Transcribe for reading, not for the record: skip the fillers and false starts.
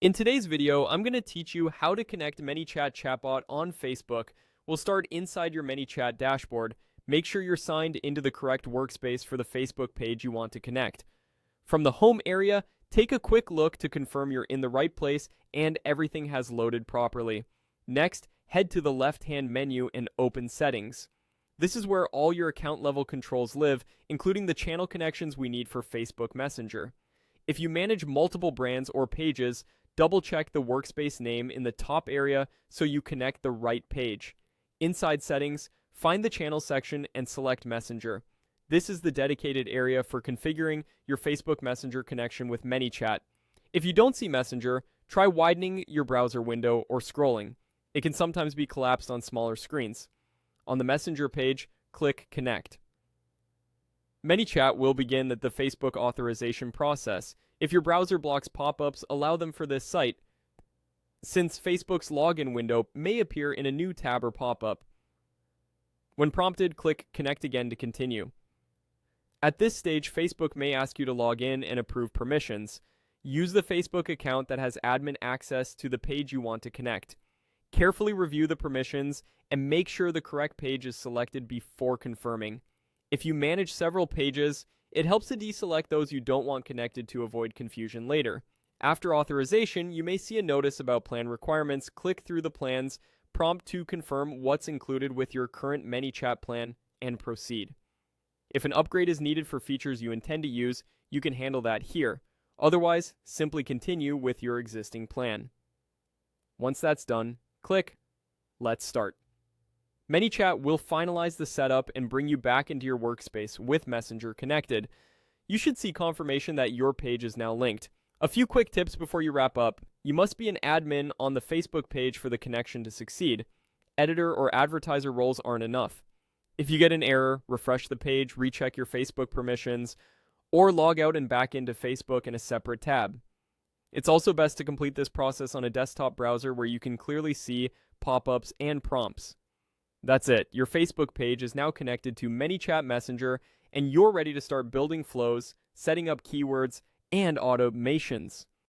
In today's video, I'm going to teach you how to connect ManyChat Chatbot on Facebook. We'll start inside your ManyChat dashboard. Make sure you're signed into the correct workspace for the Facebook page you want to connect. From the home area, take a quick look to confirm you're in the right place and everything has loaded properly. Next, head to the left-hand menu and open Settings. This is where all your account level controls live, including the channel connections we need for Facebook Messenger. If you manage multiple brands or pages, double-check the workspace name in the top area so you connect the right page. Inside Settings, find the Channel section and select Messenger. This is the dedicated area for configuring your Facebook Messenger connection with ManyChat. If you don't see Messenger, try widening your browser window or scrolling. It can sometimes be collapsed on smaller screens. On the Messenger page, click Connect. ManyChat will begin the Facebook authorization process. If your browser blocks pop-ups, allow them for this site, since Facebook's login window may appear in a new tab or pop-up. When prompted, click Connect again to continue. At this stage, Facebook may ask you to log in and approve permissions. Use the Facebook account that has admin access to the page you want to connect. Carefully review the permissions and make sure the correct page is selected before confirming. If you manage several pages, it helps to deselect those you don't want connected to avoid confusion later. After authorization, you may see a notice about plan requirements. Click through the plans, prompt to confirm what's included with your current ManyChat plan, and proceed. If an upgrade is needed for features you intend to use, you can handle that here. Otherwise, simply continue with your existing plan. Once that's done, click Let's Start. ManyChat will finalize the setup and bring you back into your workspace with Messenger connected. You should see confirmation that your page is now linked. A few quick tips before you wrap up. You must be an admin on the Facebook page for the connection to succeed. Editor or advertiser roles aren't enough. If you get an error, refresh the page, recheck your Facebook permissions, or log out and back into Facebook in a separate tab. It's also best to complete this process on a desktop browser where you can clearly see pop-ups and prompts. That's it. Your Facebook page is now connected to ManyChat Messenger, and you're ready to start building flows, setting up keywords, and automations.